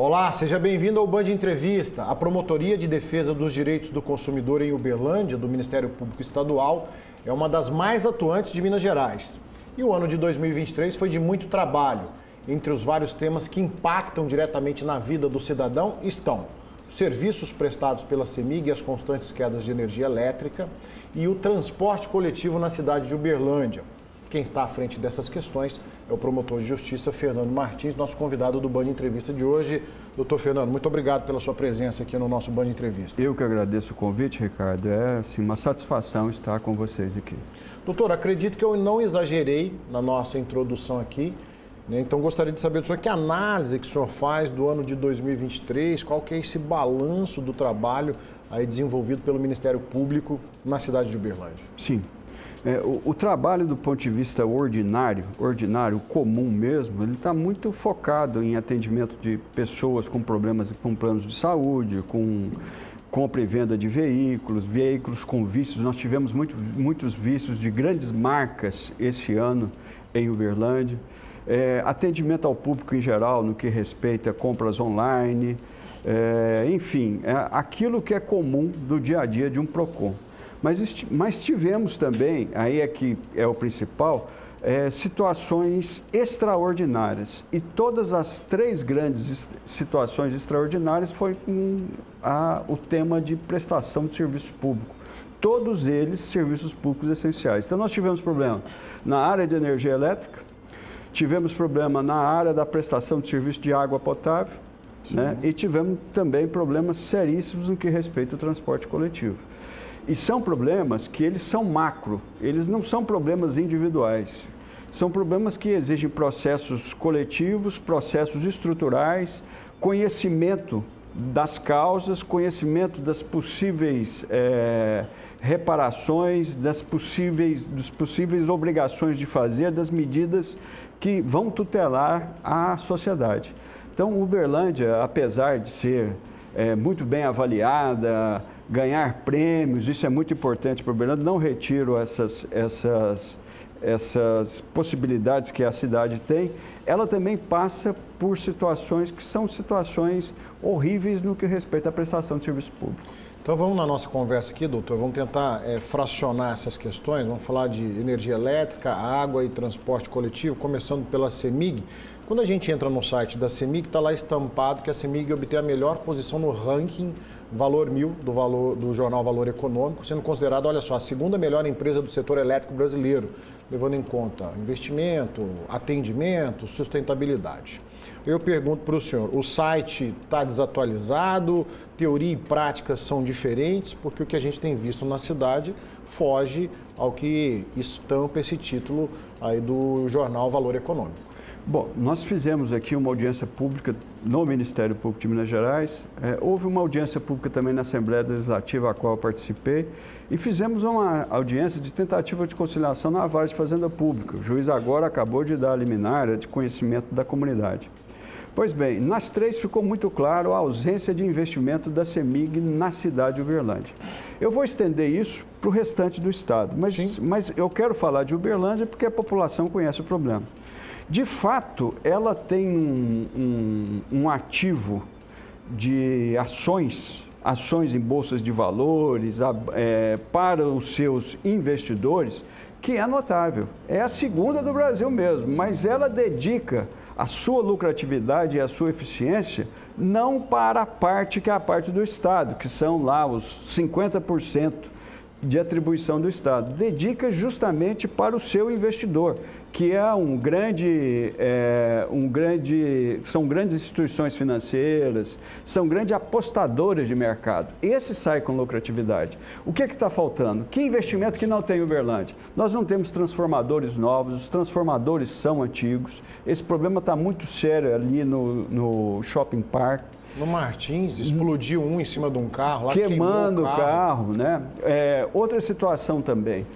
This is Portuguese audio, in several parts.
Olá, seja bem-vindo ao Band Entrevista. A Promotoria de Defesa dos Direitos do Consumidor em Uberlândia, do Ministério Público Estadual, é uma das mais atuantes de Minas Gerais. E o ano de 2023 foi de muito trabalho. Entre os vários temas que impactam diretamente na vida do cidadão estão os serviços prestados pela CEMIG e as constantes quedas de energia elétrica e o transporte coletivo na cidade de Uberlândia. Quem está à frente dessas questões é o promotor de justiça, Fernando Martins, nosso convidado do Band Entrevista de hoje. Doutor Fernando, muito obrigado pela sua presença aqui no nosso Band Entrevista. Eu que agradeço o convite, Ricardo. É assim, uma satisfação estar com vocês aqui. Doutor, acredito que eu não exagerei na nossa introdução aqui, né? Então gostaria de saber do senhor que análise que o senhor faz do ano de 2023, qual que é esse balanço do trabalho aí desenvolvido pelo Ministério Público na cidade de Uberlândia. Sim. O trabalho do ponto de vista ordinário, comum mesmo, ele está muito focado em atendimento de pessoas com problemas, com planos de saúde, com compra e venda de veículos com vícios. Nós tivemos muitos vícios de grandes marcas esse ano em Uberlândia. Atendimento ao público em geral, no que respeita a compras online, enfim, aquilo que é comum do dia a dia de um PROCON. Mas tivemos também, aí é que é o principal, situações extraordinárias. E todas as três grandes situações extraordinárias foi com o tema de prestação de serviço público. Todos eles serviços públicos essenciais. Então nós tivemos problema na área de energia elétrica, tivemos problema na área da prestação de serviço de água potável, né? E tivemos também problemas seríssimos no que respeita ao transporte coletivo. E são problemas que eles são macro, eles não são problemas individuais. São problemas que exigem processos coletivos, processos estruturais, conhecimento das causas, conhecimento das possíveis reparações, das possíveis obrigações de fazer, das medidas que vão tutelar a sociedade. Então, Uberlândia, apesar de ser muito bem avaliada, ganhar prêmios, isso é muito importante para o Uberlândia, não retiro essas possibilidades que a cidade tem, ela também passa por situações que são situações horríveis no que respeita à prestação de serviço público. Então vamos na nossa conversa aqui, doutor, vamos tentar fracionar essas questões, vamos falar de energia elétrica, água e transporte coletivo, começando pela CEMIG. Quando a gente entra no site da CEMIG, está lá estampado que a CEMIG obtém a melhor posição no ranking Valor 1000 do jornal Valor Econômico, sendo considerada, olha só, a segunda melhor empresa do setor elétrico brasileiro, levando em conta investimento, atendimento, sustentabilidade. Eu pergunto para o senhor, o site está desatualizado, teoria e prática são diferentes, porque o que a gente tem visto na cidade foge ao que estampa esse título aí do jornal Valor Econômico. Bom, nós fizemos aqui uma audiência pública no Ministério Público de Minas Gerais, houve uma audiência pública também na Assembleia Legislativa, a qual eu participei, e fizemos uma audiência de tentativa de conciliação na Vara de Fazenda Pública. O juiz agora acabou de dar a liminar de conhecimento da comunidade. Pois bem, nas três ficou muito claro a ausência de investimento da CEMIG na cidade de Uberlândia. Eu vou estender isso para o restante do estado, mas eu quero falar de Uberlândia porque a população conhece o problema. De fato, ela tem um ativo de ações em bolsas de valores para os seus investidores, que é notável. É a segunda do Brasil mesmo, mas ela dedica a sua lucratividade e a sua eficiência não para a parte que é a parte do Estado, que são lá os 50% de atribuição do Estado. Dedica justamente para o seu investidor, que é são grandes instituições financeiras, são grandes apostadoras de mercado. Esse sai com lucratividade. O que está faltando? Que investimento que não tem em Uberlândia? Nós não temos transformadores novos, os transformadores são antigos. Esse problema está muito sério ali no Shopping Park. No Martins, explodiu um em cima de um carro, lá queimando o carro, né? Outra situação também.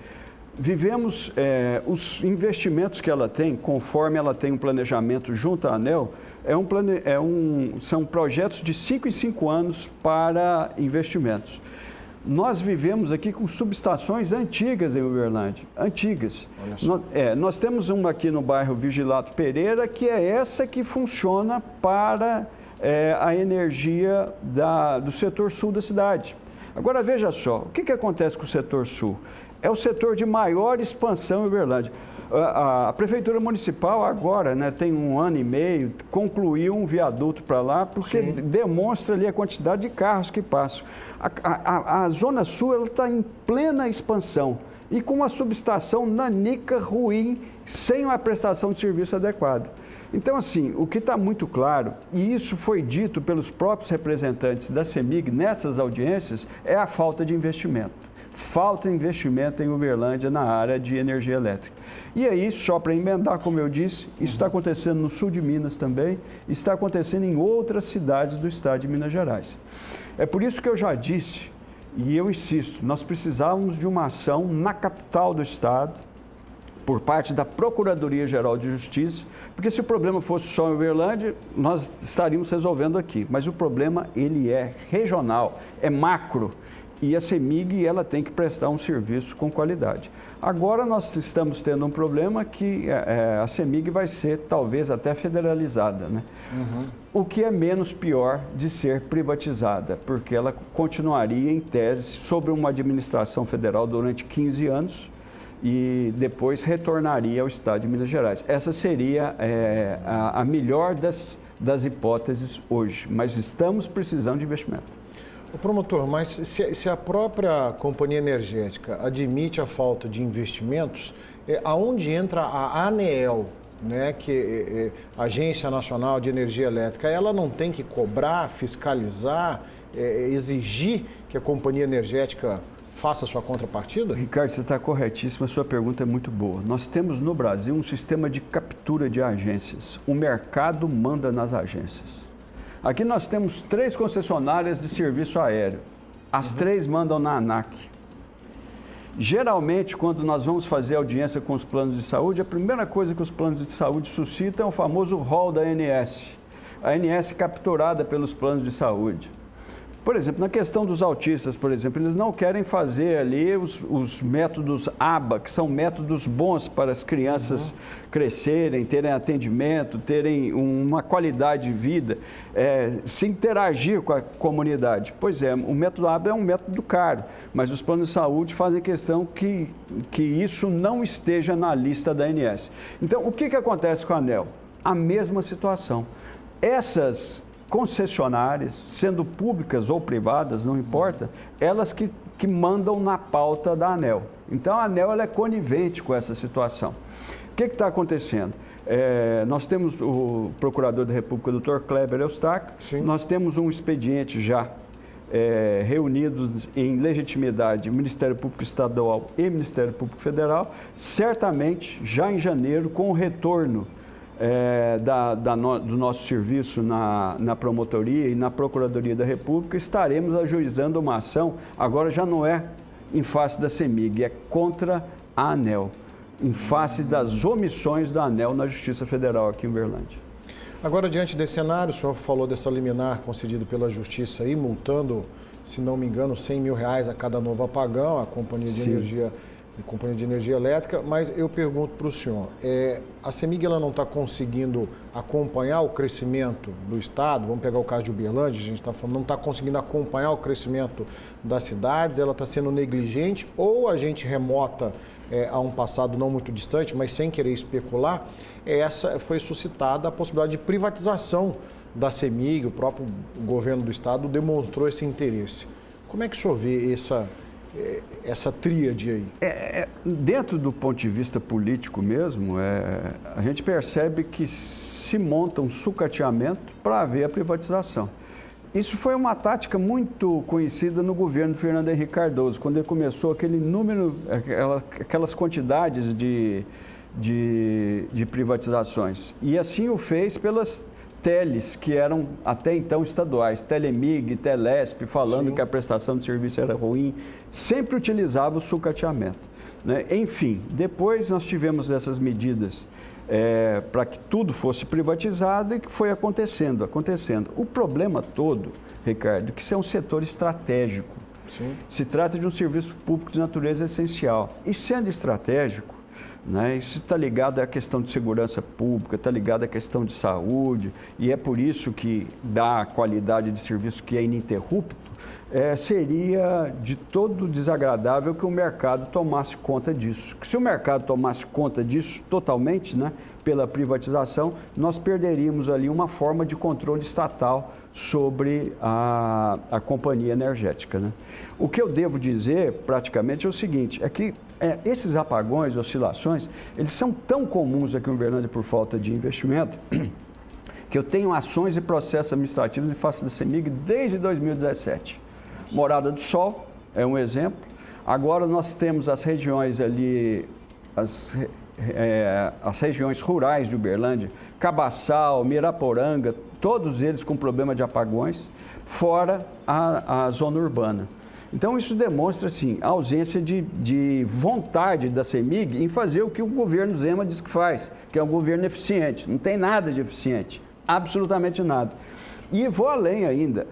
Vivemos os investimentos que ela tem, conforme ela tem um planejamento junto à ANEEL, são projetos de 5 em 5 anos para investimentos. Nós vivemos aqui com subestações antigas em Uberlândia, antigas. Nós temos uma aqui no bairro Vigilato Pereira, que é essa que funciona para a energia do setor sul da cidade. Agora, veja só, o que acontece com o setor sul? É o setor de maior expansão em Uberlândia. A Prefeitura Municipal agora, né, tem 1 ano e meio, concluiu um viaduto para lá, porque demonstra ali a quantidade de carros que passam. A Zona Sul está em plena expansão e com uma subestação nanica, ruim, sem uma prestação de serviço adequada. Então, assim, o que está muito claro, e isso foi dito pelos próprios representantes da CEMIG nessas audiências, é a falta de investimento. Falta investimento em Uberlândia na área de energia elétrica. E aí, só para emendar, como eu disse, isso está acontecendo no sul de Minas também, está acontecendo em outras cidades do estado de Minas Gerais. É por isso que eu já disse, e eu insisto, nós precisávamos de uma ação na capital do estado, por parte da Procuradoria-Geral de Justiça, porque se o problema fosse só em Uberlândia, nós estaríamos resolvendo aqui. Mas o problema, ele é regional, é macro, e a CEMIG, ela tem que prestar um serviço com qualidade. Agora nós estamos tendo um problema que a CEMIG vai ser talvez até federalizada, né? O que é menos pior de ser privatizada, porque ela continuaria em tese sobre uma administração federal durante 15 anos, e depois retornaria ao estado de Minas Gerais. Essa seria a melhor das hipóteses hoje, mas estamos precisando de investimento. O promotor, mas se a própria companhia energética admite a falta de investimentos, aonde entra a ANEEL, né, que é a Agência Nacional de Energia Elétrica, ela não tem que cobrar, fiscalizar, exigir que a companhia energética faça a sua contrapartida? Ricardo, você está corretíssimo, a sua pergunta é muito boa. Nós temos no Brasil um sistema de captura de agências. O mercado manda nas agências. Aqui nós temos 3 concessionárias de serviço aéreo. As 3 mandam na ANAC. Geralmente, quando nós vamos fazer audiência com os planos de saúde, a primeira coisa que os planos de saúde suscitam é o famoso rol da ANS. A ANS capturada pelos planos de saúde. Por exemplo, na questão dos autistas, por exemplo, eles não querem fazer ali os métodos ABA, que são métodos bons para as crianças crescerem, terem atendimento, terem uma qualidade de vida, se interagir com a comunidade. Pois é, o método ABA é um método caro, mas os planos de saúde fazem questão que isso não esteja na lista da ANS. Então, o que acontece com a ANEEL? A mesma situação. Essas concessionárias, sendo públicas ou privadas, não importa, elas que mandam na pauta da ANEEL. Então, a ANEEL ela é conivente com essa situação. O que está acontecendo? Nós temos o Procurador da República, Dr. Kleber Eustáquio. Sim. Nós temos um expediente já reunidos em legitimidade Ministério Público Estadual e Ministério Público Federal. Certamente, já em janeiro, com o retorno do nosso serviço na promotoria e na Procuradoria da República, estaremos ajuizando uma ação, agora já não é em face da CEMIG, é contra a ANEEL, em face das omissões da ANEEL na Justiça Federal aqui em Uberlândia. Agora, diante desse cenário, o senhor falou dessa liminar concedida pela Justiça aí, multando, se não me engano, R$100 mil a cada novo apagão, a Companhia de Energia Elétrica, mas eu pergunto para o senhor, a CEMIG ela não está conseguindo acompanhar o crescimento do Estado? Vamos pegar o caso de Uberlândia, a gente está falando, não está conseguindo acompanhar o crescimento das cidades, ela está sendo negligente, ou a gente remota a um passado não muito distante, mas sem querer especular, foi suscitada a possibilidade de privatização da CEMIG, o próprio governo do Estado demonstrou esse interesse. Como é que o senhor vê essa tríade aí? Dentro do ponto de vista político mesmo, a gente percebe que se monta um sucateamento para haver a privatização. Isso foi uma tática muito conhecida no governo Fernando Henrique Cardoso, quando ele começou aquele número, aquelas quantidades de privatizações. E assim o fez pelas teles, que eram até então estaduais, Telemig, Telesp, falando que a prestação de serviço era ruim, sempre utilizava o sucateamento, né? Enfim, depois nós tivemos essas medidas para que tudo fosse privatizado e que foi acontecendo. O problema todo, Ricardo, é que isso é um setor estratégico. Sim. Se trata de um serviço público de natureza essencial. E sendo estratégico, né? Isso está ligado à questão de segurança pública, está ligado à questão de saúde, e é por isso que dá a qualidade de serviço que é ininterrupto. Seria de todo desagradável que o mercado tomasse conta disso. Se o mercado tomasse conta disso totalmente, né, pela privatização, nós perderíamos ali uma forma de controle estatal sobre a companhia energética, né? O que eu devo dizer, praticamente, é o seguinte, é que esses apagões, oscilações, eles são tão comuns aqui em Uberlândia por falta de investimento, que eu tenho ações e processos administrativos em face da CEMIG desde 2017. Morada do Sol é um exemplo. Agora nós temos as regiões ali, as regiões rurais de Uberlândia, Cabaçal, Miraporanga, todos eles com problema de apagões, fora a zona urbana. Então isso demonstra, assim, a ausência de vontade da CEMIG em fazer o que o governo Zema diz que faz, que é um governo eficiente. Não tem nada de eficiente, absolutamente nada. E vou além ainda,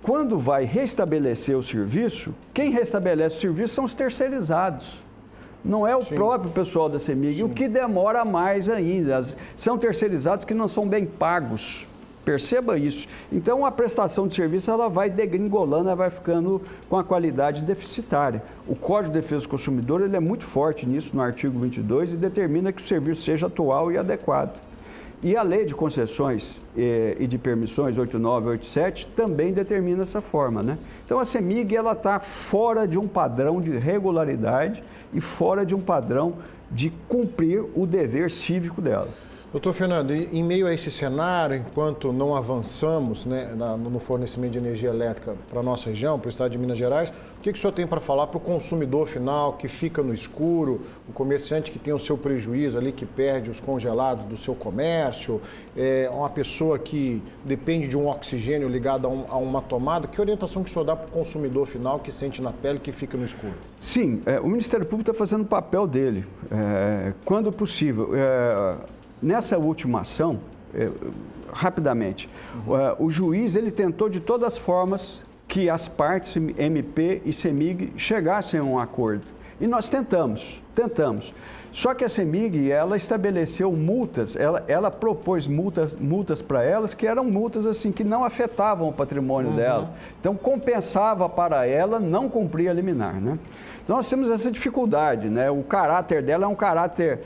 quando vai restabelecer o serviço, quem restabelece o serviço são os terceirizados. Não é o próprio pessoal da CEMIG, o que demora mais ainda. São terceirizados que não são bem pagos. Perceba isso. Então, a prestação de serviço ela vai degringolando, ela vai ficando com a qualidade deficitária. O Código de Defesa do Consumidor ele é muito forte nisso, no artigo 22, e determina que o serviço seja atual e adequado. E a Lei de Concessões e de Permissões 8987 também determina essa forma, né? Então, a CEMIG está fora de um padrão de regularidade e fora de um padrão de cumprir o dever cívico dela. Doutor Fernando, em meio a esse cenário, enquanto não avançamos, né, no fornecimento de energia elétrica para a nossa região, para o estado de Minas Gerais, o que o senhor tem para falar para o consumidor final que fica no escuro, o comerciante que tem o seu prejuízo ali, que perde os congelados do seu comércio, uma pessoa que depende de um oxigênio ligado a uma tomada? Que orientação que o senhor dá para o consumidor final que sente na pele que fica no escuro? Sim, o Ministério Público está fazendo o papel dele, quando possível. Nessa última ação, rapidamente, o juiz ele tentou de todas as formas que as partes, MP e CEMIG, chegassem a um acordo. E nós tentamos. Só que a CEMIG, ela estabeleceu multas, ela propôs multas para elas, que eram multas assim, que não afetavam o patrimônio dela. Então, compensava para ela não cumprir a liminar, né? Então, nós temos essa dificuldade, né? O caráter dela é um caráter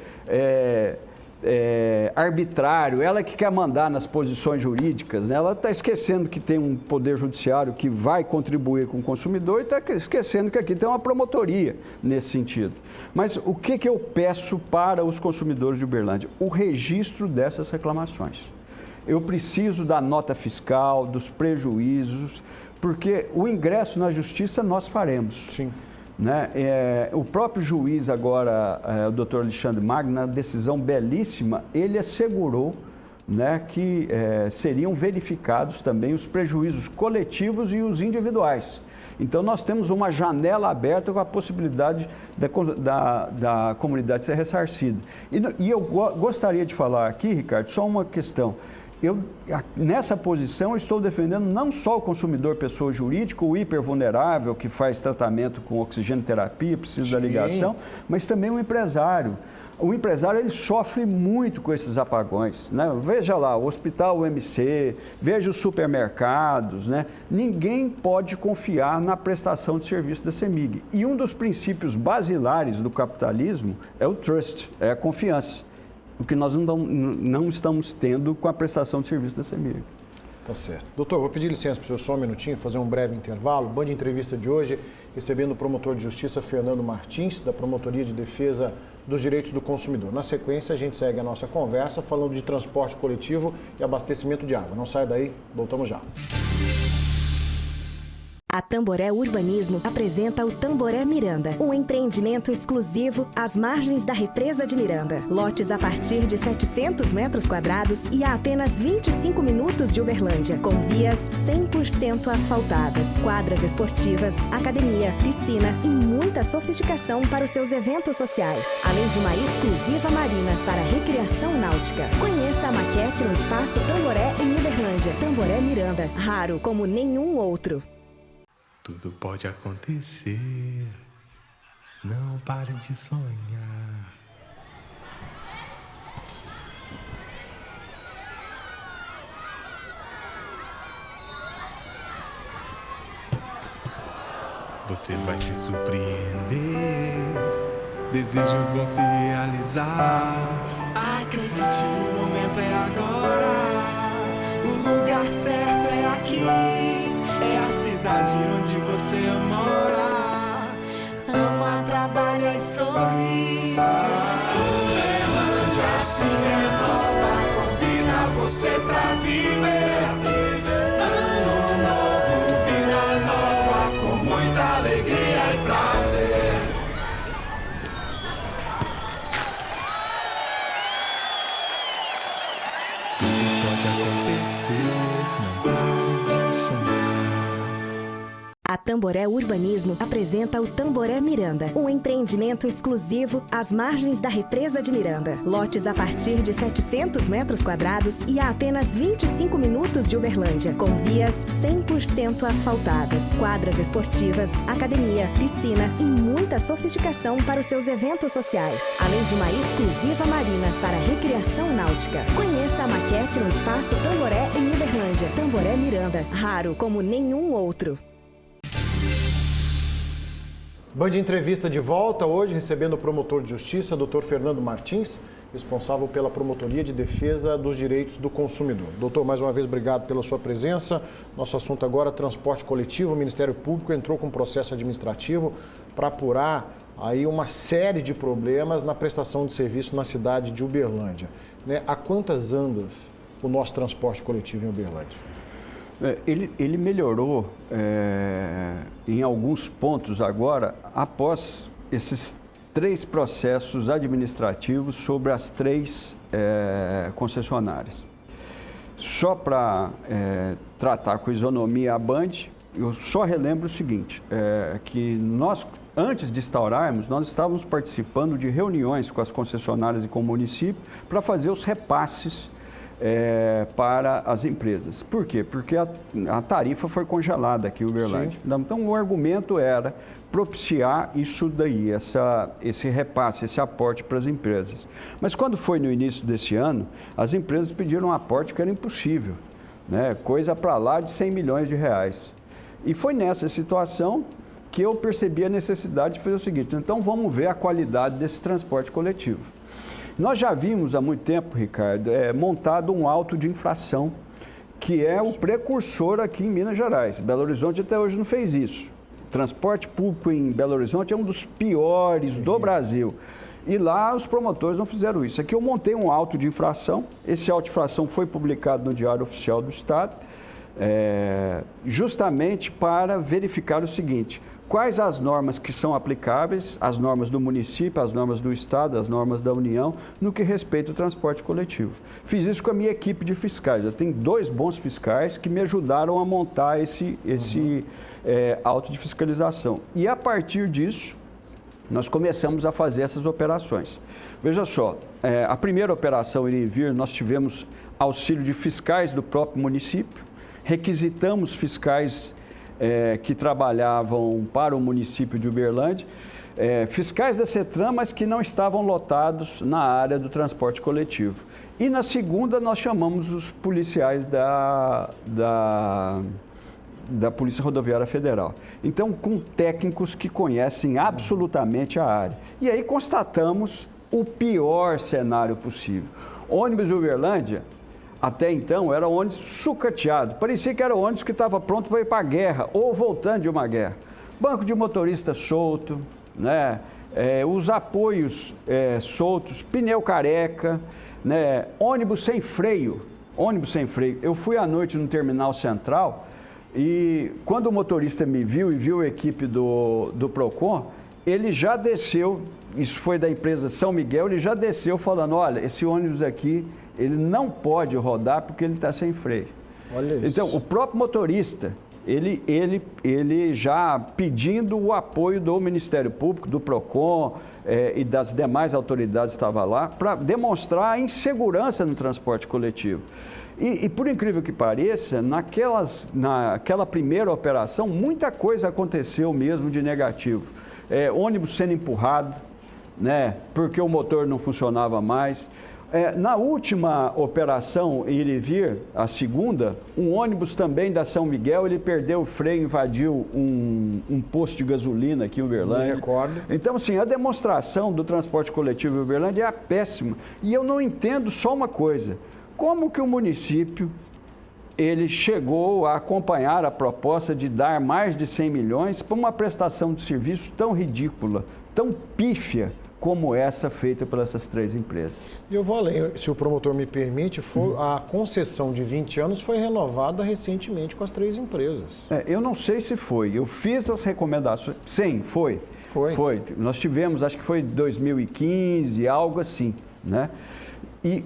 arbitrário, ela que quer mandar nas posições jurídicas, né? Ela está esquecendo que tem um poder judiciário que vai contribuir com o consumidor e está esquecendo que aqui tem uma promotoria nesse sentido. Mas o que eu peço para os consumidores de Uberlândia? O registro dessas reclamações. Eu preciso da nota fiscal, dos prejuízos, porque o ingresso na justiça nós faremos. Sim. Né? O próprio juiz agora, o doutor Alexandre Magno, na decisão belíssima, ele assegurou, né, que seriam verificados também os prejuízos coletivos e os individuais. Então, nós temos uma janela aberta com a possibilidade da comunidade ser ressarcida. E eu gostaria de falar aqui, Ricardo, só uma questão. Nessa posição, eu estou defendendo não só o consumidor pessoa jurídica, o hipervulnerável, que faz tratamento com oxigênio terapia, precisa da ligação, mas também o empresário. O empresário ele sofre muito com esses apagões, né? Veja lá, o Hospital UMC, veja os supermercados, né? Ninguém pode confiar na prestação de serviço da CEMIG. E um dos princípios basilares do capitalismo é o trust, é a confiança. O que nós não estamos tendo com a prestação de serviço da CEMIG. Tá certo. Doutor, vou pedir licença para o senhor só um minutinho, fazer um breve intervalo. Band Entrevista de hoje, recebendo o promotor de justiça Fernando Martins, da Promotoria de Defesa dos Direitos do Consumidor. Na sequência, a gente segue a nossa conversa falando de transporte coletivo e abastecimento de água. Não saia daí, voltamos já. A Tamboré Urbanismo apresenta o Tamboré Miranda, um empreendimento exclusivo às margens da represa de Miranda. Lotes a partir de 700 metros quadrados e a apenas 25 minutos de Uberlândia, com vias 100% asfaltadas, quadras esportivas, academia, piscina e muita sofisticação para os seus eventos sociais, além de uma exclusiva marina para recreação náutica. Conheça a maquete no Espaço Tamboré em Uberlândia. Tamboré Miranda, raro como nenhum outro. Tudo pode acontecer, não pare de sonhar. você vai se surpreender. Desejos vão se realizar. Acredite, o momento é agora. O lugar certo é aqui. É a cidade onde você mora. Ama, trabalha e sorri. Uberlândia se renova, convida você pra viver. Ano novo, vida nova, com muita alegria e prazer. Tudo pode acontecer, não pare de sonhar. A Tamboré Urbanismo apresenta o Tamboré Miranda, um empreendimento exclusivo às margens da represa de Miranda. Lotes a partir de 700 metros quadrados e a apenas 25 minutos de Uberlândia, com vias 100% asfaltadas, quadras esportivas, academia, piscina e muita sofisticação para os seus eventos sociais, além de uma exclusiva marina para recreação náutica. Conheça a maquete no Espaço Tamboré em Uberlândia. Tamboré Miranda, raro como nenhum outro. Band Entrevista de volta hoje, recebendo o promotor de justiça, Dr. Fernando Martins, responsável pela Promotoria de Defesa dos Direitos do Consumidor. Doutor, mais uma vez, obrigado pela sua presença. Nosso assunto agora, transporte coletivo. O Ministério Público entrou com um processo administrativo para apurar aí uma série de problemas na prestação de serviço na cidade de Uberlândia. Há quantas andas o nosso transporte coletivo em Uberlândia? Ele melhorou em alguns pontos agora, após esses 3 processos administrativos sobre as 3 concessionárias. Só para tratar com isonomia a Band, eu só relembro o seguinte, que nós, antes de instaurarmos, nós estávamos participando de reuniões com as concessionárias e com o município para fazer os repasses para as empresas. Por quê? Porque a tarifa foi congelada aqui em Uberlândia. Sim. Então, o argumento era propiciar isso daí, esse repasse, esse aporte para as empresas. Mas quando foi no início desse ano, as empresas pediram um aporte que era impossível, né? Coisa para lá de 100 milhões de reais. E foi nessa situação que eu percebi a necessidade de fazer o seguinte: então vamos ver a qualidade desse transporte coletivo. Nós já vimos há muito tempo, Ricardo, montado um auto de infração, que é o precursor aqui em Minas Gerais. Belo Horizonte até hoje não fez isso. O transporte público em Belo Horizonte é um dos piores do Brasil. E lá os promotores não fizeram isso. Aqui eu montei um auto de infração. Esse auto de infração foi publicado no Diário Oficial do Estado, justamente para verificar o seguinte: quais as normas que são aplicáveis, as normas do município, as normas do Estado, as normas da União, no que respeita ao transporte coletivo. Fiz isso com a minha equipe de fiscais. Eu tenho 2 bons fiscais que me ajudaram a montar esse auto de fiscalização. E a partir disso, nós começamos a fazer essas operações. Veja só, a primeira operação em Vir, nós tivemos auxílio de fiscais do próprio município, requisitamos fiscais que trabalhavam para o município de Uberlândia, fiscais da CETRAN, mas que não estavam lotados na área do transporte coletivo. E na segunda nós chamamos os policiais da Polícia Rodoviária Federal. Então, com técnicos que conhecem absolutamente a área. E aí constatamos o pior cenário possível. Ônibus de Uberlândia, até então, era ônibus sucateado. Parecia que era ônibus que estava pronto para ir para a guerra ou voltando de uma guerra. Banco de motorista solto, né? Os apoios soltos, pneu careca, né? Ônibus sem freio. Eu fui à noite no terminal central e quando o motorista me viu e viu a equipe do Procon, ele já desceu, isso foi da empresa São Miguel, ele já desceu falando: olha, esse ônibus aqui, ele não pode rodar porque ele está sem freio. Olha isso. Então, o próprio motorista, ele já pedindo o apoio do Ministério Público, do Procon e das demais autoridades que estavam lá, para demonstrar a insegurança no transporte coletivo. E por incrível que pareça, naquela primeira operação, muita coisa aconteceu mesmo de negativo. Ônibus sendo empurrado, né, porque o motor não funcionava mais. Na última operação ir e vir, a segunda, um ônibus também da São Miguel, ele perdeu o freio, invadiu um posto de gasolina aqui em Uberlândia. Me recordo. Então, assim, a demonstração do transporte coletivo em Uberlândia é péssima. E eu não entendo só uma coisa. Como que o município, ele chegou a acompanhar a proposta de dar mais de 100 milhões para uma prestação de serviço tão ridícula, tão pífia, como essa feita por essas 3 empresas? E eu vou além, se o promotor me permite, a concessão de 20 anos foi renovada recentemente com as 3 empresas. Eu não sei se foi, eu fiz as recomendações, sim, foi. Nós tivemos, acho que foi 2015, algo assim, né? E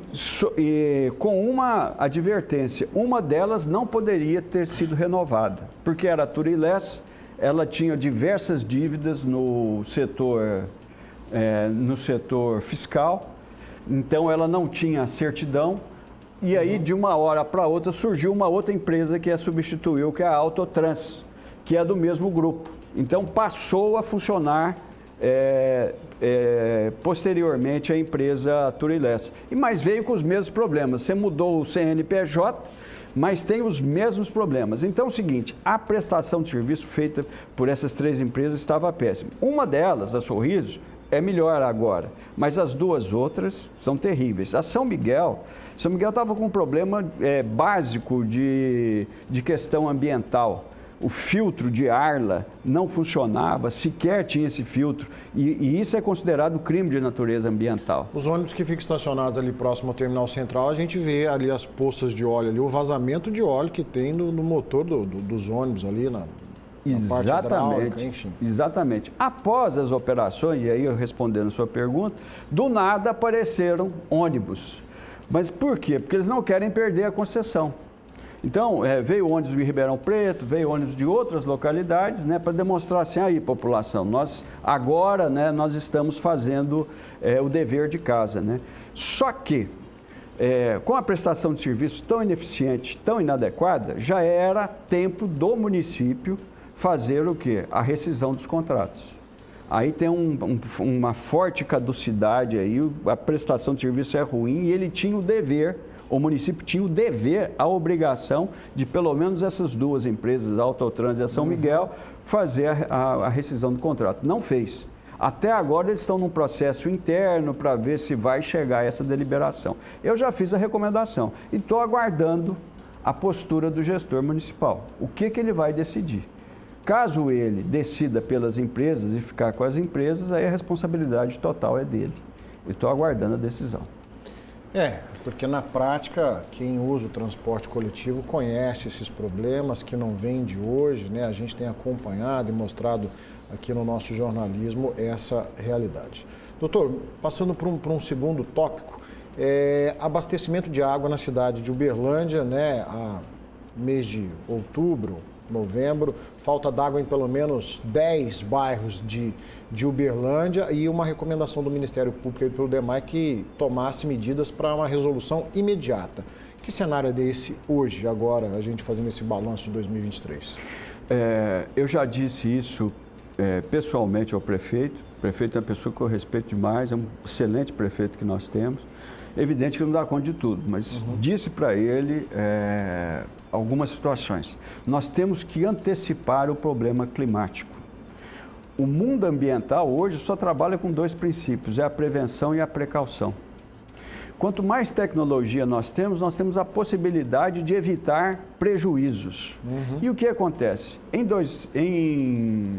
com uma advertência, uma delas não poderia ter sido renovada, porque era a Turilés, ela tinha diversas dívidas no setor fiscal, então ela não tinha certidão, e aí de uma hora para outra surgiu uma outra empresa que a substituiu, que é a Autotrans, que é do mesmo grupo. Então passou a funcionar posteriormente a empresa Turilés. Mas veio com os mesmos problemas, você mudou o CNPJ, mas tem os mesmos problemas. Então é o seguinte, a prestação de serviço feita por essas 3 empresas estava péssima. Uma delas, a Sorriso, é melhor agora, mas as 2 outras são terríveis. A São Miguel estava com um problema básico de questão ambiental. O filtro de Arla não funcionava, sequer tinha esse filtro, e isso é considerado crime de natureza ambiental. Os ônibus que ficam estacionados ali próximo ao terminal central, a gente vê ali as poças de óleo, ali, o vazamento de óleo que tem no motor dos ônibus ali na parte hidráulica, enfim. Exatamente. Após as operações, e aí eu respondendo a sua pergunta, do nada apareceram ônibus. Mas por quê? Porque eles não querem perder a concessão. Então, veio ônibus de Ribeirão Preto, veio ônibus de outras localidades, né, para demonstrar assim, aí, população, nós agora, né, nós estamos fazendo o dever de casa, né? Só que, com a prestação de serviço tão ineficiente, tão inadequada, já era tempo do município fazer o quê? A rescisão dos contratos. Aí tem uma forte caducidade aí, a prestação de serviço é ruim e ele tinha o dever, o município tinha o dever, a obrigação de pelo menos essas 2 empresas, a Autotrans e a São Miguel, fazer a rescisão do contrato. Não fez. Até agora eles estão num processo interno para ver se vai chegar a essa deliberação. Eu já fiz a recomendação e estou aguardando a postura do gestor municipal. O que ele vai decidir? Caso ele decida pelas empresas e ficar com as empresas, aí a responsabilidade total é dele. Eu estou aguardando a decisão. Porque na prática, quem usa o transporte coletivo conhece esses problemas que não vêm de hoje, né? A gente tem acompanhado e mostrado aqui no nosso jornalismo essa realidade. Doutor, passando para um segundo tópico, abastecimento de água na cidade de Uberlândia, né? A mês de outubro, novembro, falta d'água em pelo menos 10 bairros de Uberlândia e uma recomendação do Ministério Público e pelo DEMAI que tomasse medidas para uma resolução imediata. Que cenário é desse hoje, agora, a gente fazendo esse balanço de 2023? Eu já disse isso pessoalmente ao prefeito. O prefeito é uma pessoa que eu respeito demais, é um excelente prefeito que nós temos. É evidente que não dá conta de tudo, mas disse para ele algumas situações. Nós temos que antecipar o problema climático. O mundo ambiental hoje só trabalha com 2 princípios, é a prevenção e a precaução. Quanto mais tecnologia nós temos a possibilidade de evitar prejuízos. E o que acontece? Em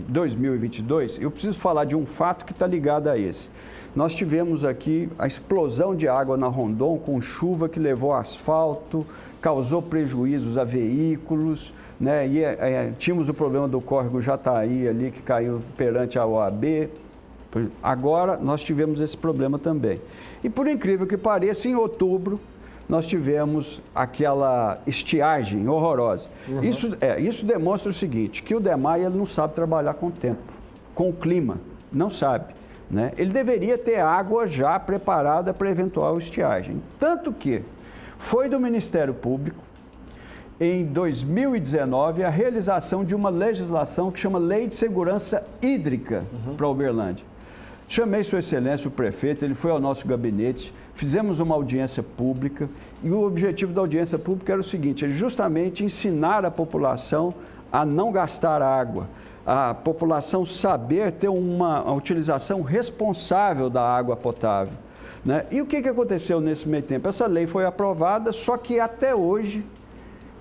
2022, eu preciso falar de um fato que está ligado a esse. Nós tivemos aqui a explosão de água na Rondon com chuva que levou asfalto, causou prejuízos a veículos, né? E tínhamos o problema do córrego Jataí ali que caiu perante a OAB. Agora nós tivemos esse problema também. E por incrível que pareça, em outubro nós tivemos aquela estiagem horrorosa. Isso demonstra o seguinte, que o DEMAI ele não sabe trabalhar com o tempo, com o clima, não sabe. Né? Ele deveria ter água já preparada para eventual estiagem. Tanto que foi do Ministério Público, em 2019, a realização de uma legislação que chama Lei de Segurança Hídrica para Uberlândia. Chamei Sua Excelência, o prefeito, ele foi ao nosso gabinete, fizemos uma audiência pública e o objetivo da audiência pública era o seguinte, é justamente ensinar a população a não gastar água, a população saber ter uma utilização responsável da água potável, né? E o que aconteceu nesse meio tempo? Essa lei foi aprovada, só que até hoje,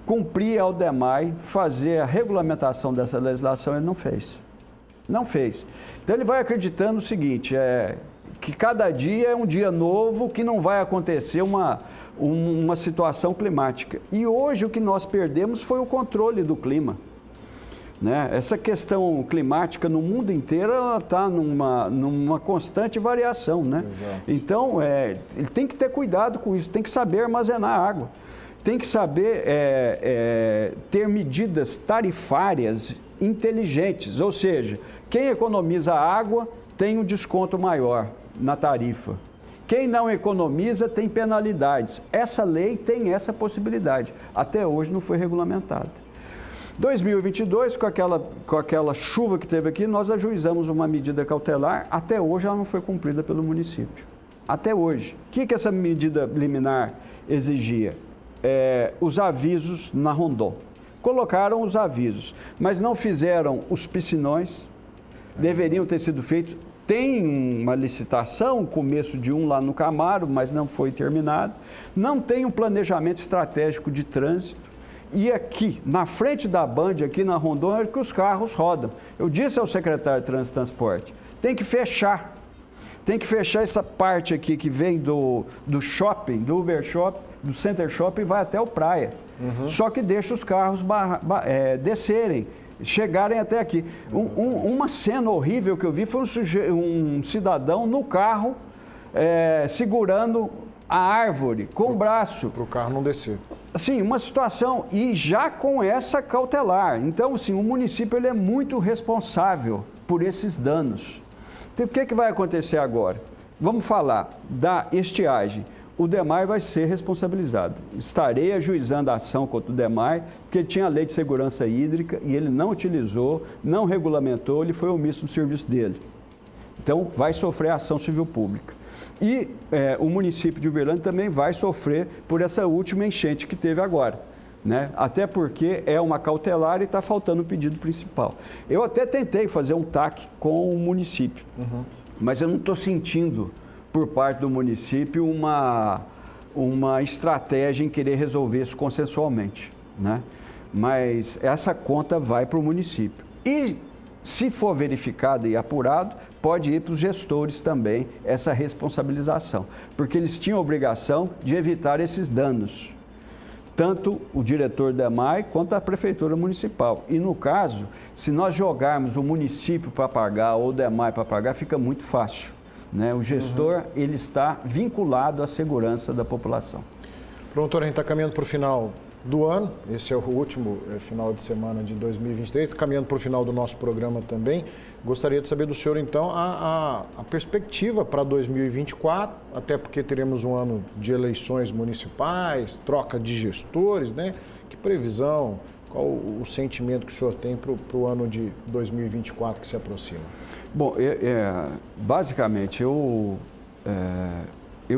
cumpria ao DEMAI fazer a regulamentação dessa legislação, ele não fez. Não fez. Então ele vai acreditando o seguinte, que cada dia é um dia novo, que não vai acontecer uma situação climática. E hoje o que nós perdemos foi o controle do clima, né? Essa questão climática no mundo inteiro está numa constante variação, né? Exato. Então, ele tem que ter cuidado com isso, tem que saber armazenar água, tem que saber ter medidas tarifárias inteligentes, ou seja, quem economiza água tem um desconto maior na tarifa. Quem não economiza tem penalidades. Essa lei tem essa possibilidade. Até hoje não foi regulamentada. 2022, com aquela chuva que teve aqui, nós ajuizamos uma medida cautelar. Até hoje ela não foi cumprida pelo município. Até hoje. O que essa medida liminar exigia? Os avisos na Rondon. Colocaram os avisos, mas não fizeram os piscinões. Deveriam ter sido feitos. Tem uma licitação, começo de lá no Camaro, mas não foi terminado. Não tem um planejamento estratégico de trânsito. E aqui, na frente da Band, aqui na Rondon, é que os carros rodam. Eu disse ao secretário de Trânsito e Transporte, tem que fechar. Tem que fechar essa parte aqui que vem do shopping, do Uber Shop, do Center Shopping e vai até o Praia. Só que deixa os carros descerem, chegarem até aqui. Uma cena horrível que eu vi foi um cidadão no carro segurando a árvore com o braço. Para o carro não descer. Assim, uma situação, e já com essa cautelar. Então, assim, o município ele é muito responsável por esses danos. Então, o que vai acontecer agora? Vamos falar da estiagem. O DEMAI vai ser responsabilizado. Estarei ajuizando a ação contra o DEMAI, porque ele tinha a lei de segurança hídrica e ele não utilizou, não regulamentou, ele foi omisso no serviço dele. Então, vai sofrer ação civil pública. E o município de Uberlândia também vai sofrer por essa última enchente que teve agora, né? Até porque é uma cautelar e está faltando o pedido principal. Eu até tentei fazer um TAC com o município, mas eu não estou sentindo por parte do município uma estratégia em querer resolver isso consensualmente, né? Mas essa conta vai para o município. E se for verificado e apurado, pode ir para os gestores também essa responsabilização, porque eles tinham a obrigação de evitar esses danos, tanto o diretor da DEMAI quanto a prefeitura municipal. E no caso, se nós jogarmos o município para pagar ou o DEMAI para pagar, fica muito fácil, né? O gestor ele está vinculado à segurança da população. Promotor, a gente está caminhando para o final do ano, esse é o último final de semana de 2023, caminhando para o final do nosso programa também. Gostaria de saber do senhor, então, a perspectiva para 2024, até porque teremos um ano de eleições municipais, troca de gestores, né? Que previsão, qual o sentimento que o senhor tem para o ano de 2024 que se aproxima? Bom, basicamente, eu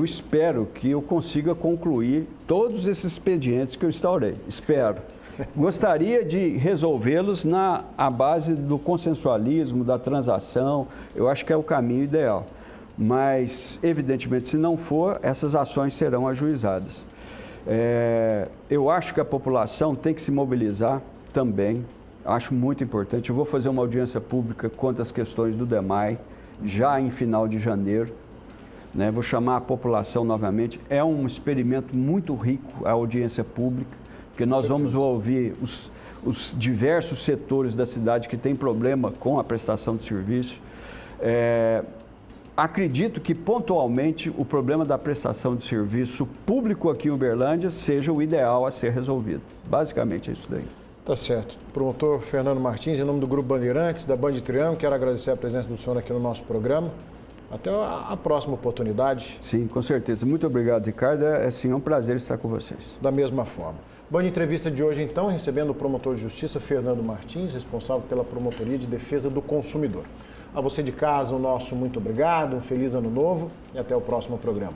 espero que eu consiga concluir todos esses expedientes que eu instaurei. Espero. Gostaria de resolvê-los à base do consensualismo, da transação. Eu acho que é o caminho ideal. Mas, evidentemente, se não for, essas ações serão ajuizadas. Eu acho que a população tem que se mobilizar também. Acho muito importante. Eu vou fazer uma audiência pública quanto às questões do DEMAI, já em final de janeiro. Né? Vou chamar a população novamente. É um experimento muito rico a audiência pública, porque nós vamos ouvir os diversos setores da cidade que têm problema com a prestação de serviço. Acredito que, pontualmente, o problema da prestação de serviço público aqui em Uberlândia seja o ideal a ser resolvido. Basicamente é isso daí. Tá certo. Promotor Fernando Martins, em nome do Grupo Bandeirantes, da Band Triângulo, quero agradecer a presença do senhor aqui no nosso programa. Até a próxima oportunidade. Sim, com certeza. Muito obrigado, Ricardo. É um prazer estar com vocês. Da mesma forma. Band Entrevista de hoje, então, recebendo o promotor de justiça Fernando Martins, responsável pela Promotoria de Defesa do Consumidor. A você de casa, o nosso muito obrigado, um feliz ano novo e até o próximo programa.